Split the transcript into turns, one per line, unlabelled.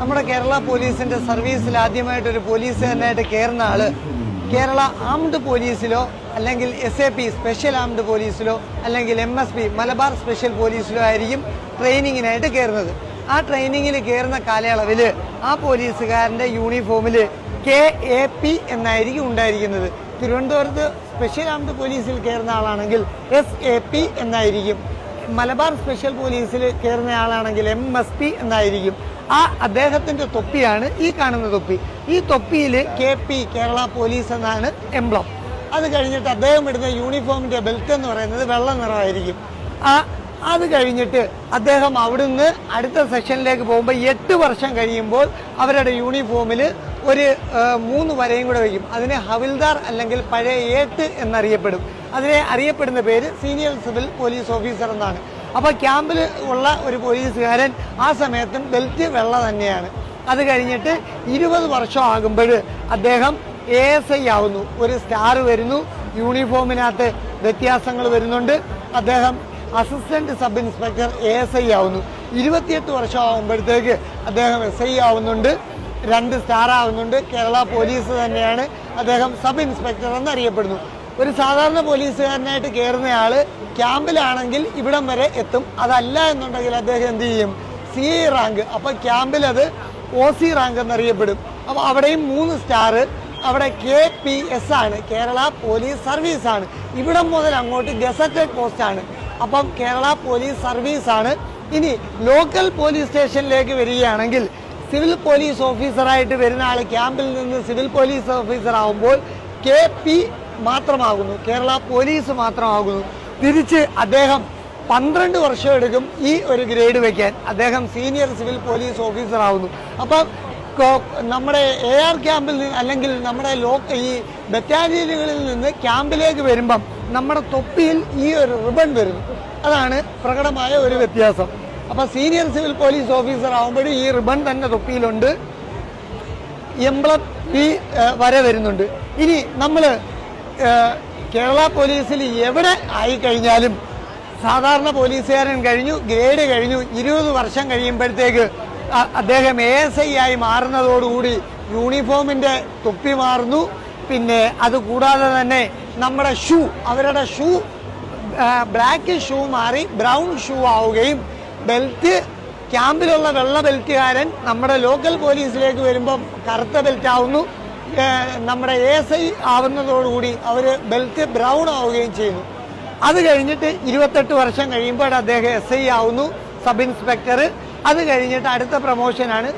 നമ്മുടെ കേരള പോലീസിന്റെ സർവീസിൽ ആദ്യമായിട്ടൊരു പോലീസുകാരനായിട്ട് കയറുന്ന ആള് കേരള ആംഡ് പോലീസിലോ അല്ലെങ്കിൽ SAP സ്പെഷ്യൽ ആംഡ് പോലീസിലോ അല്ലെങ്കിൽ MSP മലബാർ സ്പെഷ്യൽ പോലീസിലോ ആയിരിക്കും ട്രെയിനിങ്ങിനായിട്ട് കയറുന്നത്. ആ ട്രെയിനിങ്ങിൽ കയറുന്ന കാലയളവിൽ ആ പോലീസുകാരന്റെ യൂണിഫോമിൽ KAP എന്നായിരിക്കും ഉണ്ടായിരിക്കുന്നത്. തിരുവനന്തപുരത്ത് സ്പെഷ്യൽ ആംഡ് പോലീസിൽ കയറുന്ന ആളാണെങ്കിൽ SAP എന്നായിരിക്കും. മലബാർ സ്പെഷ്യൽ പോലീസിൽ കയറുന്ന ആളാണെങ്കിൽ MSP എന്നായിരിക്കും. അദ്ദേഹത്തിന്റെ തൊപ്പിയാണ് ഈ കാണുന്ന തൊപ്പി. ഈ തൊപ്പിയിൽ KP കേരള പോലീസ് എന്നാണ് എംബ്ലം. അത് കഴിഞ്ഞിട്ട് അദ്ദേഹം ഇടുന്ന യൂണിഫോമിന്റെ ബെൽറ്റ് എന്ന് പറയുന്നത് വെള്ള നിറമായിരിക്കും. അത് കഴിഞ്ഞിട്ട് അദ്ദേഹം അവിടുന്ന് അടുത്ത സെക്ഷനിലേക്ക് പോകുമ്പോൾ 8 വർഷം കഴിയുമ്പോൾ അവരുടെ യൂണിഫോമിൽ ഒരു 3 വരയും കൂടെ വയ്ക്കും. അതിനെ ഹവിൽദാർ അല്ലെങ്കിൽ പഴയ ഏട്ട് എന്നറിയപ്പെടും. അതിനെ അറിയപ്പെടുന്ന പേര് സീനിയർ സിവിൽ പോലീസ് ഓഫീസർ എന്നാണ്. അപ്പോൾ ക്യാമ്പിൽ ഉള്ള ഒരു പോലീസുകാരൻ ആ സമയത്തും ബെൽറ്റ് വെള്ള തന്നെയാണ്. അത് കഴിഞ്ഞിട്ട് 20 വർഷം ആകുമ്പോൾ അദ്ദേഹം ASI ആവുന്നു. ഒരു സ്റ്റാർ വരുന്നു. യൂണിഫോമിനകത്ത് വ്യത്യാസങ്ങൾ വരുന്നുണ്ട്. അദ്ദേഹം അസിസ്റ്റന്റ് സബ് ഇൻസ്പെക്ടർ ASI ആവുന്നു. 28 വർഷം ആകുമ്പോഴത്തേക്ക് അദ്ദേഹം SI ആവുന്നുണ്ട്. 2 സ്റ്റാർ ആവുന്നുണ്ട്. കേരള പോലീസ് തന്നെയാണ്. അദ്ദേഹം സബ് ഇൻസ്പെക്ടർ എന്നറിയപ്പെടുന്നു. ഒരു സാധാരണ പോലീസുകാരനായിട്ട് കയറുന്നയാള് ക്യാമ്പിലാണെങ്കിൽ ഇവിടം വരെ എത്തും. അതല്ല എന്നുണ്ടെങ്കിൽ അദ്ദേഹം എന്ത് ചെയ്യും? CI rank. അപ്പൊ ക്യാമ്പിൽ അത് OC റാങ്ക് എന്നറിയപ്പെടും. അപ്പൊ അവിടെയും 3 സ്റ്റാർ. അവിടെ KPS ആണ്, കേരള പോലീസ് സർവീസ് ആണ്. ഇവിടം മുതൽ അങ്ങോട്ട് ഗസറ്റഡ് പോസ്റ്റ് ആണ്. അപ്പം കേരള പോലീസ് സർവീസ് ആണ്. ഇനി ലോക്കൽ പോലീസ് സ്റ്റേഷനിലേക്ക് വരികയാണെങ്കിൽ സിവിൽ പോലീസ് ഓഫീസറായിട്ട് വരുന്ന ആൾ ക്യാമ്പിൽ നിന്ന് സിവിൽ പോലീസ് ഓഫീസർ ആകുമ്പോൾ KP മാത്രമാകുന്നു, കേരള പോലീസ് മാത്രമാകുന്നു. തിരിച്ച് അദ്ദേഹം 12 വർഷം എടുക്കും ഈ ഒരു ഗ്രേഡ് വയ്ക്കാൻ. അദ്ദേഹം സീനിയർ സിവിൽ പോലീസ് ഓഫീസർ ആവുന്നു. അപ്പം നമ്മുടെ AR ക്യാമ്പിൽ നിന്ന് അല്ലെങ്കിൽ നമ്മുടെ ഈ ബറ്റാലിയനുകളിൽ നിന്ന് ക്യാമ്പിലേക്ക് വരുമ്പം നമ്മുടെ തൊപ്പിയിൽ ഈ ഒരു റിബൺ വരുന്നു. അതാണ് പ്രകടമായ ഒരു വ്യത്യാസം. അപ്പൊ സീനിയർ സിവിൽ പോലീസ് ഓഫീസർ ആകുമ്പോഴും ഈ റിബൺ തന്നെ തൊപ്പിയിലുണ്ട്. എംബ്ലം ഈ വര വരുന്നുണ്ട്. ഇനി നമ്മൾ കേരള പോലീസിൽ എവിടെ ആയിക്കഴിഞ്ഞാലും സാധാരണ പോലീസുകാരൻ കഴിഞ്ഞു, ഗ്രേഡ് കഴിഞ്ഞു, 20 വർഷം കഴിയുമ്പോഴത്തേക്ക് അദ്ദേഹം ASI ആയി മാറുന്നതോടുകൂടി യൂണിഫോമിന്റെ തൊപ്പി മാറുന്നു. പിന്നെ അത് കൂടാതെ തന്നെ നമ്മുടെ അവരുടെ ഷൂ ബ്ലാക്ക് ഷൂ മാറി ബ്രൗൺ ഷൂ ആവുകയും ബെൽറ്റ് ക്യാമ്പിലുള്ള വെള്ള ബെൽറ്റുകാരൻ നമ്മുടെ ലോക്കൽ പോലീസിലേക്ക് വരുമ്പം കറുത്ത ബെൽറ്റ് ആവുന്നു. നമ്മുടെ ASI ആവുന്നതോടുകൂടി അവർ ബെൽറ്റ് ബ്രൗൺ ആവുകയും ചെയ്യുന്നു. അത് കഴിഞ്ഞിട്ട് 28 വർഷം കഴിയുമ്പോൾ അദ്ദേഹം SI ആവുന്നു, സബ് ഇൻസ്പെക്ടർ. അത് കഴിഞ്ഞിട്ട് അടുത്ത പ്രൊമോഷനാണ്